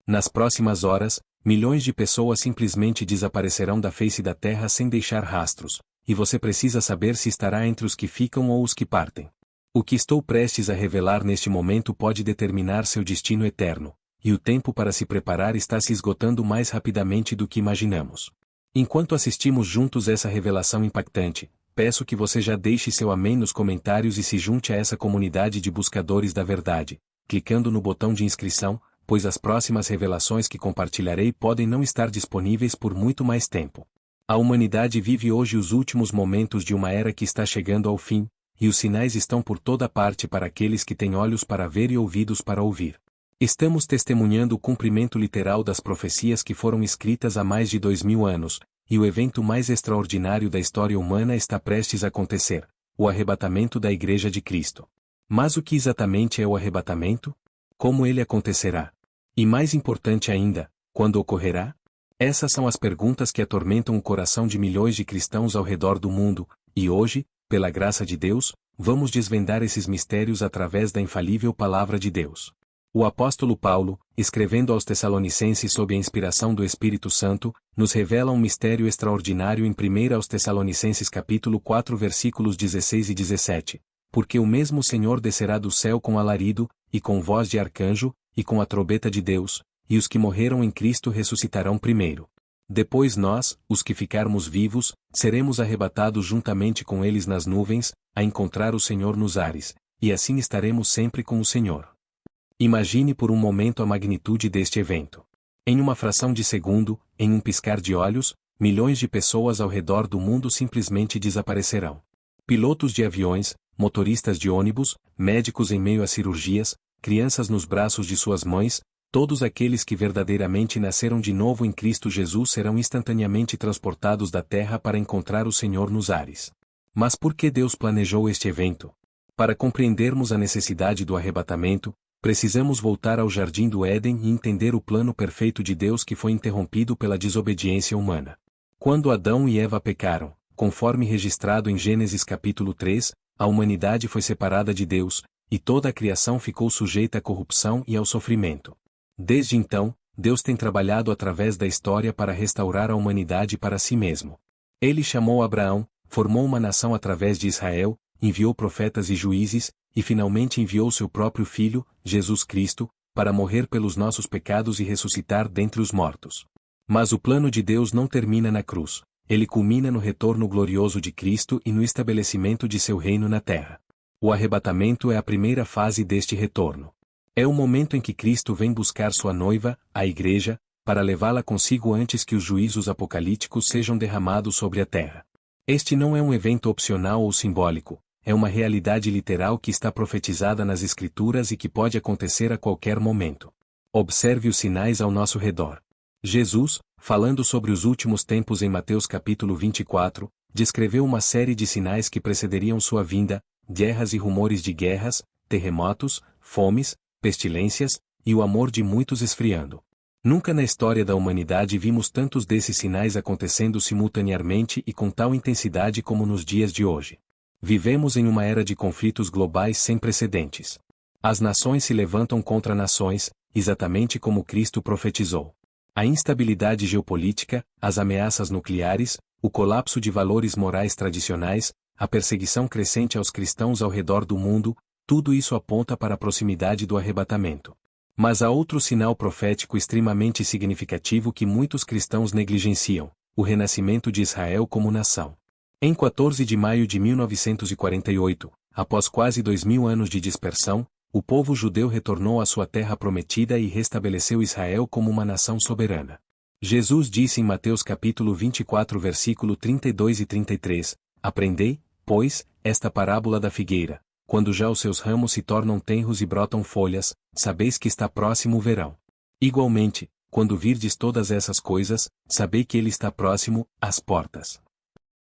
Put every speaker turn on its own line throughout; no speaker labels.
Nas próximas horas, milhões de pessoas simplesmente desaparecerão da face da terra sem deixar rastros, e você precisa saber se estará entre os que ficam ou os que partem. O que estou prestes a revelar neste momento pode determinar seu destino eterno, e o tempo para se preparar está se esgotando mais rapidamente do que imaginamos. Enquanto assistimos juntos essa revelação impactante, peço que você já deixe seu amém nos comentários e se junte a essa comunidade de buscadores da verdade, clicando no botão de inscrição, pois as próximas revelações que compartilharei podem não estar disponíveis por muito mais tempo. A humanidade vive hoje os últimos momentos de uma era que está chegando ao fim, e os sinais estão por toda parte para aqueles que têm olhos para ver e ouvidos para ouvir. Estamos testemunhando o cumprimento literal das profecias que foram escritas há mais de 2000 anos, e o evento mais extraordinário da história humana está prestes a acontecer, o arrebatamento da Igreja de Cristo. Mas o que exatamente é o arrebatamento? Como ele acontecerá? E mais importante ainda, quando ocorrerá? Essas são as perguntas que atormentam o coração de milhões de cristãos ao redor do mundo, e hoje, pela graça de Deus, vamos desvendar esses mistérios através da infalível Palavra de Deus. O apóstolo Paulo, escrevendo aos Tessalonicenses sob a inspiração do Espírito Santo, nos revela um mistério extraordinário em 1 aos Tessalonicenses capítulo 4 versículos 16 e 17. Porque o mesmo Senhor descerá do céu com alarido, e com voz de arcanjo, e com a trombeta de Deus, e os que morreram em Cristo ressuscitarão primeiro. Depois nós, os que ficarmos vivos, seremos arrebatados juntamente com eles nas nuvens, a encontrar o Senhor nos ares, e assim estaremos sempre com o Senhor. Imagine por um momento a magnitude deste evento. Em uma fração de segundo, em um piscar de olhos, milhões de pessoas ao redor do mundo simplesmente desaparecerão. Pilotos de aviões, motoristas de ônibus, médicos em meio a cirurgias, crianças nos braços de suas mães, todos aqueles que verdadeiramente nasceram de novo em Cristo Jesus serão instantaneamente transportados da terra para encontrar o Senhor nos ares. Mas por que Deus planejou este evento? Para compreendermos a necessidade do arrebatamento, precisamos voltar ao Jardim do Éden e entender o plano perfeito de Deus que foi interrompido pela desobediência humana. Quando Adão e Eva pecaram, conforme registrado em Gênesis capítulo 3, a humanidade foi separada de Deus, e toda a criação ficou sujeita à corrupção e ao sofrimento. Desde então, Deus tem trabalhado através da história para restaurar a humanidade para si mesmo. Ele chamou Abraão, formou uma nação através de Israel, enviou profetas e juízes, e finalmente enviou seu próprio Filho, Jesus Cristo, para morrer pelos nossos pecados e ressuscitar dentre os mortos. Mas o plano de Deus não termina na cruz, ele culmina no retorno glorioso de Cristo e no estabelecimento de seu reino na terra. O arrebatamento é a primeira fase deste retorno. É o momento em que Cristo vem buscar sua noiva, a Igreja, para levá-la consigo antes que os juízos apocalípticos sejam derramados sobre a terra. Este não é um evento opcional ou simbólico, é uma realidade literal que está profetizada nas Escrituras e que pode acontecer a qualquer momento. Observe os sinais ao nosso redor. Jesus, falando sobre os últimos tempos em Mateus capítulo 24, descreveu uma série de sinais que precederiam sua vinda, guerras e rumores de guerras, terremotos, fomes, pestilências, e o amor de muitos esfriando. Nunca na história da humanidade vimos tantos desses sinais acontecendo simultaneamente e com tal intensidade como nos dias de hoje. Vivemos em uma era de conflitos globais sem precedentes. As nações se levantam contra nações, exatamente como Cristo profetizou. A instabilidade geopolítica, as ameaças nucleares, o colapso de valores morais tradicionais, a perseguição crescente aos cristãos ao redor do mundo, tudo isso aponta para a proximidade do arrebatamento. Mas há outro sinal profético extremamente significativo que muitos cristãos negligenciam: o renascimento de Israel como nação. Em 14 de maio de 1948, após quase 2000 anos de dispersão, o povo judeu retornou à sua terra prometida e restabeleceu Israel como uma nação soberana. Jesus disse em Mateus capítulo 24 versículo 32 e 33, "Aprendei, pois, esta parábola da figueira. Quando já os seus ramos se tornam tenros e brotam folhas, sabeis que está próximo o verão. Igualmente, quando virdes todas essas coisas, sabei que ele está próximo, às portas."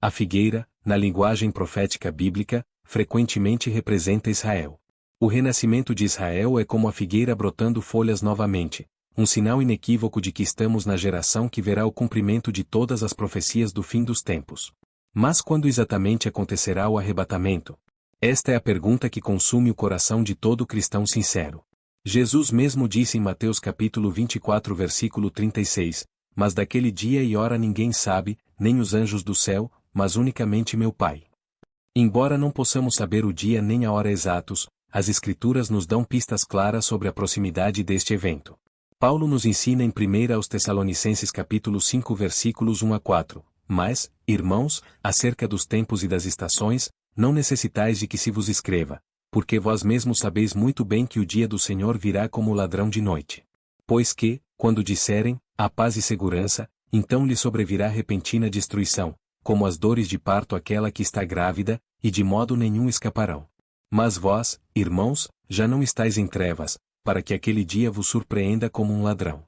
A figueira, na linguagem profética bíblica, frequentemente representa Israel. O renascimento de Israel é como a figueira brotando folhas novamente, um sinal inequívoco de que estamos na geração que verá o cumprimento de todas as profecias do fim dos tempos. Mas quando exatamente acontecerá o arrebatamento? Esta é a pergunta que consume o coração de todo cristão sincero. Jesus mesmo disse em Mateus capítulo 24 versículo 36, mas daquele dia e hora ninguém sabe, nem os anjos do céu, mas unicamente meu Pai. Embora não possamos saber o dia nem a hora exatos, as Escrituras nos dão pistas claras sobre a proximidade deste evento. Paulo nos ensina em 1 aos Tessalonicenses capítulo 5 versículos 1 a 4, mas, irmãos, acerca dos tempos e das estações, não necessitais de que se vos escreva, porque vós mesmos sabeis muito bem que o dia do Senhor virá como ladrão de noite. Pois que, quando disserem, a paz e segurança, então lhe sobrevirá repentina destruição, como as dores de parto àquela que está grávida, e de modo nenhum escaparão. Mas vós, irmãos, já não estáis em trevas, para que aquele dia vos surpreenda como um ladrão.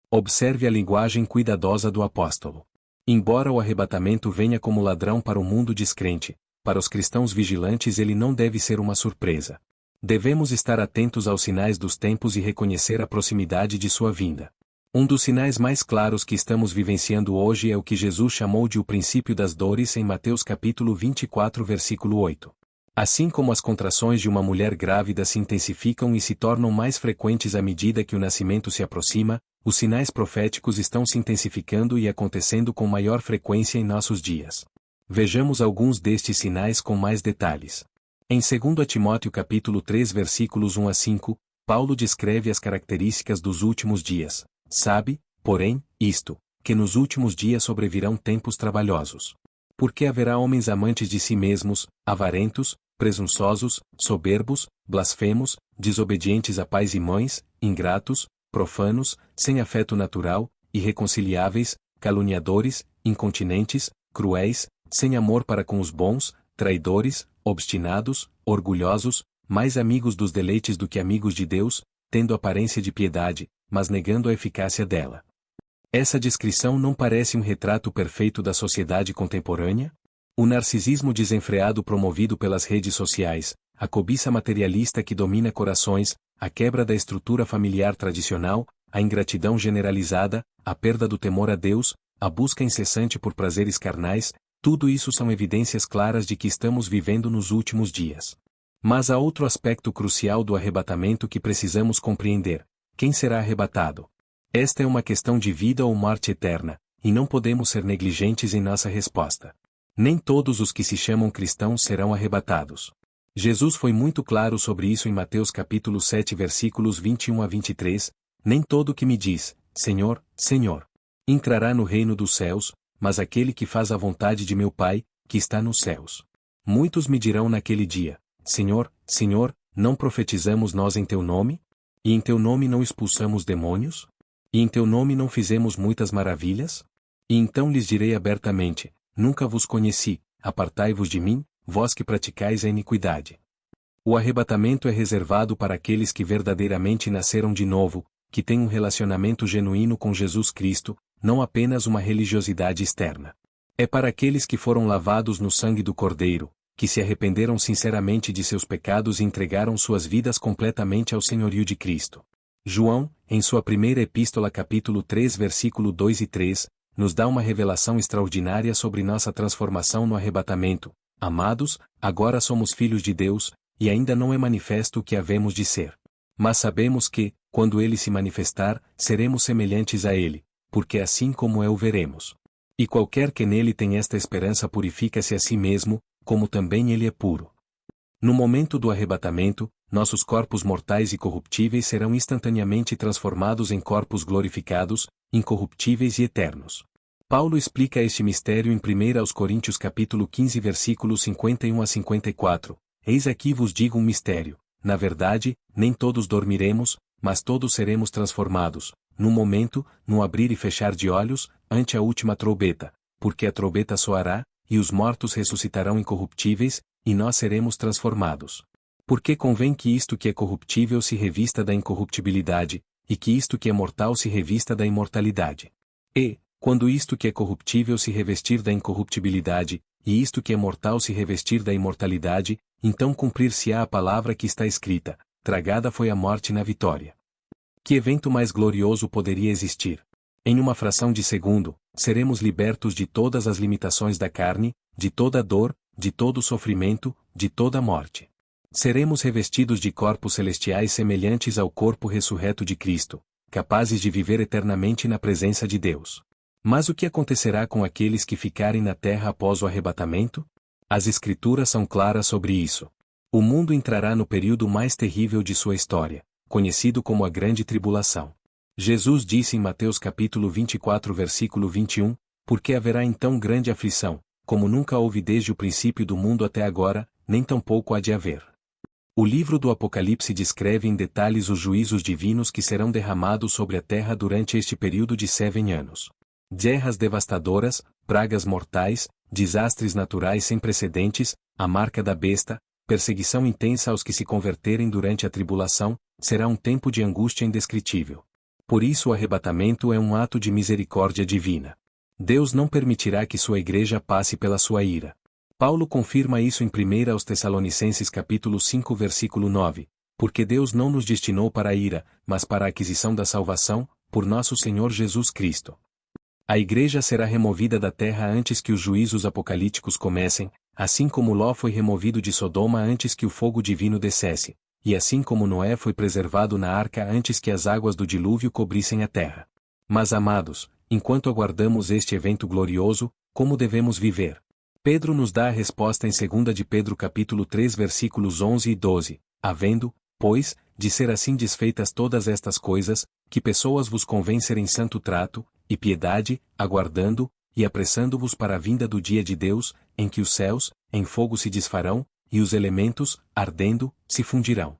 Observe a linguagem cuidadosa do apóstolo. Embora o arrebatamento venha como ladrão para o mundo descrente, para os cristãos vigilantes ele não deve ser uma surpresa. Devemos estar atentos aos sinais dos tempos e reconhecer a proximidade de sua vinda. Um dos sinais mais claros que estamos vivenciando hoje é o que Jesus chamou de o princípio das dores em Mateus capítulo 24 versículo 8. Assim como as contrações de uma mulher grávida se intensificam e se tornam mais frequentes à medida que o nascimento se aproxima, os sinais proféticos estão se intensificando e acontecendo com maior frequência em nossos dias. Vejamos alguns destes sinais com mais detalhes. Em 2 Timóteo capítulo 3 versículos 1 a 5, Paulo descreve as características dos últimos dias. Sabe, porém, isto, que nos últimos dias sobrevirão tempos trabalhosos. Porque haverá homens amantes de si mesmos, avarentos, presunçosos, soberbos, blasfemos, desobedientes a pais e mães, ingratos, profanos, sem afeto natural, irreconciliáveis, caluniadores, incontinentes, cruéis, sem amor para com os bons, traidores, obstinados, orgulhosos, mais amigos dos deleites do que amigos de Deus, tendo aparência de piedade, mas negando a eficácia dela. Essa descrição não parece um retrato perfeito da sociedade contemporânea? O narcisismo desenfreado promovido pelas redes sociais, a cobiça materialista que domina corações, a quebra da estrutura familiar tradicional, a ingratidão generalizada, a perda do temor a Deus, a busca incessante por prazeres carnais, tudo isso são evidências claras de que estamos vivendo nos últimos dias. Mas há outro aspecto crucial do arrebatamento que precisamos compreender: quem será arrebatado? Esta é uma questão de vida ou morte eterna, e não podemos ser negligentes em nossa resposta. Nem todos os que se chamam cristãos serão arrebatados. Jesus foi muito claro sobre isso em Mateus capítulo 7 versículos 21 a 23, nem todo que me diz, Senhor, Senhor, entrará no reino dos céus, mas aquele que faz a vontade de meu Pai, que está nos céus. Muitos me dirão naquele dia, Senhor, Senhor, não profetizamos nós em teu nome? E em teu nome não expulsamos demônios? E em teu nome não fizemos muitas maravilhas? E então lhes direi abertamente, nunca vos conheci, apartai-vos de mim, vós que praticais a iniquidade. O arrebatamento é reservado para aqueles que verdadeiramente nasceram de novo, que têm um relacionamento genuíno com Jesus Cristo, não apenas uma religiosidade externa. É para aqueles que foram lavados no sangue do Cordeiro, que se arrependeram sinceramente de seus pecados e entregaram suas vidas completamente ao senhorio de Cristo. João, em sua primeira epístola capítulo 3 versículo 2 e 3, nos dá uma revelação extraordinária sobre nossa transformação no arrebatamento. Amados, agora somos filhos de Deus, e ainda não é manifesto o que havemos de ser. Mas sabemos que, quando Ele se manifestar, seremos semelhantes a Ele, porque assim como é o veremos. E qualquer que nele tem esta esperança purifica-se a si mesmo, como também ele é puro. No momento do arrebatamento, nossos corpos mortais e corruptíveis serão instantaneamente transformados em corpos glorificados, incorruptíveis e eternos. Paulo explica este mistério em 1 aos Coríntios capítulo 15 versículos 51 a 54. Eis aqui vos digo um mistério. Na verdade, nem todos dormiremos, mas todos seremos transformados, num momento, num abrir e fechar de olhos, ante a última trombeta, porque a trombeta soará, e os mortos ressuscitarão incorruptíveis, e nós seremos transformados. Porque convém que isto que é corruptível se revista da incorruptibilidade, e que isto que é mortal se revista da imortalidade. E, quando isto que é corruptível se revestir da incorruptibilidade, e isto que é mortal se revestir da imortalidade, então cumprir-se-á a palavra que está escrita, tragada foi a morte na vitória. Que evento mais glorioso poderia existir? Em uma fração de segundo, seremos libertos de todas as limitações da carne, de toda dor, de todo sofrimento, de toda morte. Seremos revestidos de corpos celestiais semelhantes ao corpo ressurreto de Cristo, capazes de viver eternamente na presença de Deus. Mas o que acontecerá com aqueles que ficarem na terra após o arrebatamento? As Escrituras são claras sobre isso. O mundo entrará no período mais terrível de sua história, conhecido como a Grande Tribulação. Jesus disse em Mateus capítulo 24 versículo 21, porque haverá então grande aflição, como nunca houve desde o princípio do mundo até agora, nem tampouco há de haver. O livro do Apocalipse descreve em detalhes os juízos divinos que serão derramados sobre a terra durante este período de 7 anos. Guerras devastadoras, pragas mortais, desastres naturais sem precedentes, a marca da besta, perseguição intensa aos que se converterem durante a tribulação, será um tempo de angústia indescritível. Por isso o arrebatamento é um ato de misericórdia divina. Deus não permitirá que sua igreja passe pela sua ira. Paulo confirma isso em 1 aos Tessalonicenses capítulo 5 versículo 9, porque Deus não nos destinou para a ira, mas para a aquisição da salvação, por nosso Senhor Jesus Cristo. A igreja será removida da terra antes que os juízos apocalípticos comecem, assim como Ló foi removido de Sodoma antes que o fogo divino descesse, e assim como Noé foi preservado na arca antes que as águas do dilúvio cobrissem a terra. Mas amados, enquanto aguardamos este evento glorioso, como devemos viver? Pedro nos dá a resposta em 2 de Pedro capítulo 3 versículos 11 e 12, havendo, pois, de ser assim desfeitas todas estas coisas, que pessoas vos convém serem santo trato, e piedade, aguardando, e apressando-vos para a vinda do dia de Deus, em que os céus, em fogo se desfarão, e os elementos, ardendo, se fundirão.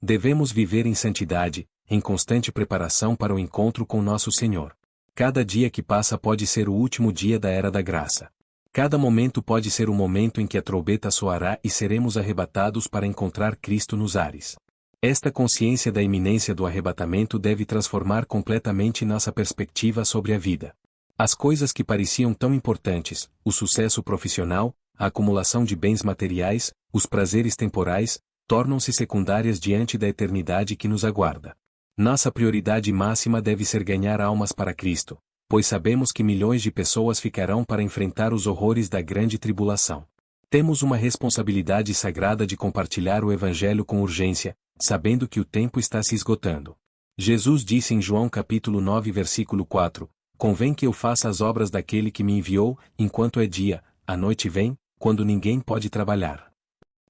Devemos viver em santidade, em constante preparação para o encontro com nosso Senhor. Cada dia que passa pode ser o último dia da era da graça. Cada momento pode ser o momento em que a trombeta soará e seremos arrebatados para encontrar Cristo nos ares. Esta consciência da iminência do arrebatamento deve transformar completamente nossa perspectiva sobre a vida. As coisas que pareciam tão importantes, o sucesso profissional, a acumulação de bens materiais, os prazeres temporais, tornam-se secundárias diante da eternidade que nos aguarda. Nossa prioridade máxima deve ser ganhar almas para Cristo, pois sabemos que milhões de pessoas ficarão para enfrentar os horrores da grande tribulação. Temos uma responsabilidade sagrada de compartilhar o Evangelho com urgência, sabendo que o tempo está se esgotando. Jesus disse em João capítulo 9 versículo 4, convém que eu faça as obras daquele que me enviou, enquanto é dia, a noite vem, quando ninguém pode trabalhar.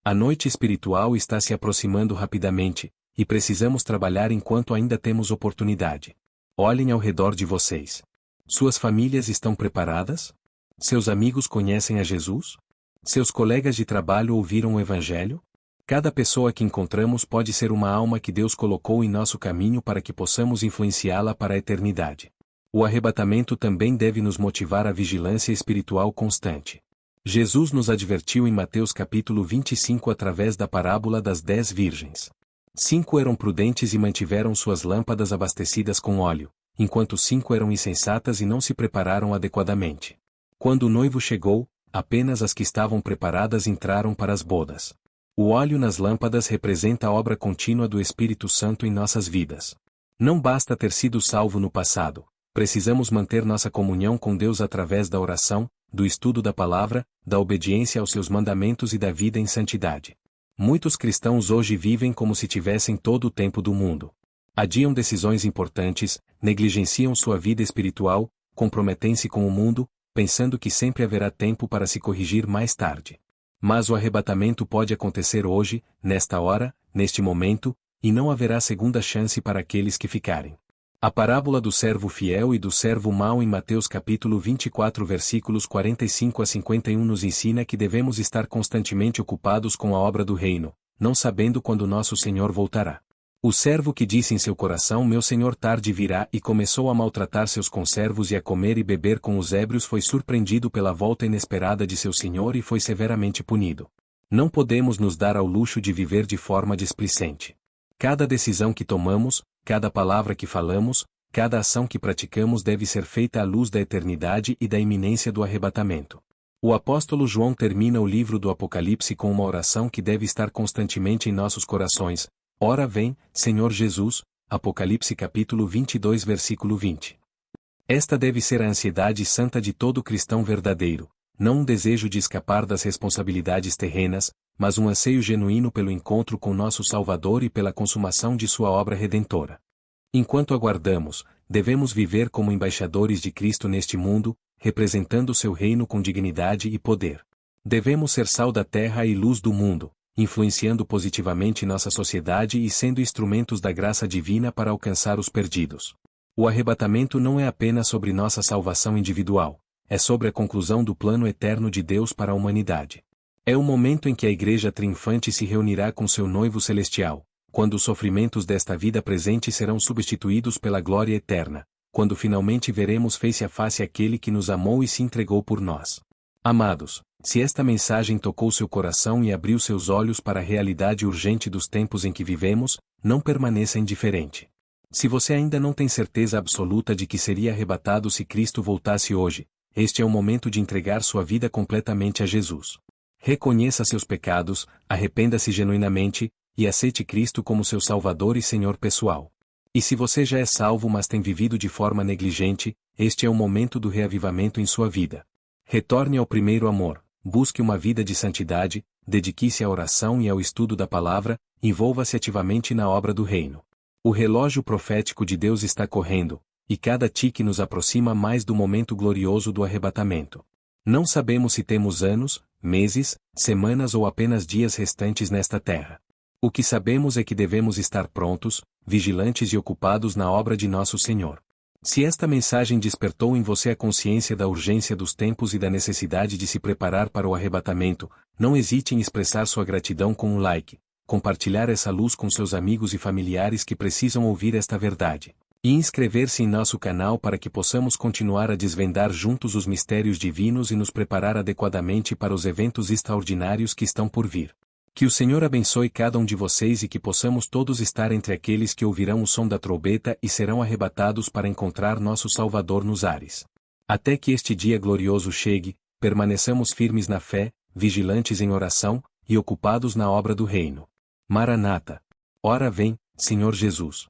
A noite espiritual está se aproximando rapidamente, e precisamos trabalhar enquanto ainda temos oportunidade. Olhem ao redor de vocês. Suas famílias estão preparadas? Seus amigos conhecem a Jesus? Seus colegas de trabalho ouviram o Evangelho? Cada pessoa que encontramos pode ser uma alma que Deus colocou em nosso caminho para que possamos influenciá-la para a eternidade. O arrebatamento também deve nos motivar à vigilância espiritual constante. Jesus nos advertiu em Mateus capítulo 25 através da parábola das 10 virgens. 5 eram prudentes e mantiveram suas lâmpadas abastecidas com óleo, enquanto 5 eram insensatas e não se prepararam adequadamente. Quando o noivo chegou, apenas as que estavam preparadas entraram para as bodas. O óleo nas lâmpadas representa a obra contínua do Espírito Santo em nossas vidas. Não basta ter sido salvo no passado, precisamos manter nossa comunhão com Deus através da oração, do estudo da palavra, da obediência aos seus mandamentos e da vida em santidade. Muitos cristãos hoje vivem como se tivessem todo o tempo do mundo. Adiam decisões importantes, negligenciam sua vida espiritual, comprometem-se com o mundo, pensando que sempre haverá tempo para se corrigir mais tarde. Mas o arrebatamento pode acontecer hoje, nesta hora, neste momento, e não haverá segunda chance para aqueles que ficarem. A parábola do servo fiel e do servo mau em Mateus capítulo 24 versículos 45 a 51 nos ensina que devemos estar constantemente ocupados com a obra do reino, não sabendo quando nosso Senhor voltará. O servo que disse em seu coração meu Senhor tarde virá e começou a maltratar seus conservos e a comer e beber com os ébrios foi surpreendido pela volta inesperada de seu Senhor e foi severamente punido. Não podemos nos dar ao luxo de viver de forma displicente. Cada decisão que tomamos, cada palavra que falamos, cada ação que praticamos deve ser feita à luz da eternidade e da iminência do arrebatamento. O apóstolo João termina o livro do Apocalipse com uma oração que deve estar constantemente em nossos corações. Ora vem, Senhor Jesus, Apocalipse capítulo 22 versículo 20. Esta deve ser a ansiedade santa de todo cristão verdadeiro, não um desejo de escapar das responsabilidades terrenas, mas um anseio genuíno pelo encontro com nosso Salvador e pela consumação de sua obra redentora. Enquanto aguardamos, devemos viver como embaixadores de Cristo neste mundo, representando seu reino com dignidade e poder. Devemos ser sal da terra e luz do mundo, influenciando positivamente nossa sociedade e sendo instrumentos da graça divina para alcançar os perdidos. O arrebatamento não é apenas sobre nossa salvação individual, é sobre a conclusão do plano eterno de Deus para a humanidade. É o momento em que a Igreja triunfante se reunirá com seu noivo celestial, quando os sofrimentos desta vida presente serão substituídos pela glória eterna, quando finalmente veremos face a face aquele que nos amou e se entregou por nós. Amados, se esta mensagem tocou seu coração e abriu seus olhos para a realidade urgente dos tempos em que vivemos, não permaneça indiferente. Se você ainda não tem certeza absoluta de que seria arrebatado se Cristo voltasse hoje, este é o momento de entregar sua vida completamente a Jesus. Reconheça seus pecados, arrependa-se genuinamente, e aceite Cristo como seu Salvador e Senhor pessoal. E se você já é salvo mas tem vivido de forma negligente, este é o momento do reavivamento em sua vida. Retorne ao primeiro amor, busque uma vida de santidade, dedique-se à oração e ao estudo da palavra, envolva-se ativamente na obra do reino. O relógio profético de Deus está correndo, e cada tique nos aproxima mais do momento glorioso do arrebatamento. Não sabemos se temos anos, meses, semanas ou apenas dias restantes nesta terra. O que sabemos é que devemos estar prontos, vigilantes e ocupados na obra de nosso Senhor. Se esta mensagem despertou em você a consciência da urgência dos tempos e da necessidade de se preparar para o arrebatamento, não hesite em expressar sua gratidão com um like, compartilhar essa luz com seus amigos e familiares que precisam ouvir esta verdade, e inscrever-se em nosso canal para que possamos continuar a desvendar juntos os mistérios divinos e nos preparar adequadamente para os eventos extraordinários que estão por vir. Que o Senhor abençoe cada um de vocês e que possamos todos estar entre aqueles que ouvirão o som da trombeta e serão arrebatados para encontrar nosso Salvador nos ares. Até que este dia glorioso chegue, permaneçamos firmes na fé, vigilantes em oração, e ocupados na obra do reino. Maranata. Ora vem, Senhor Jesus.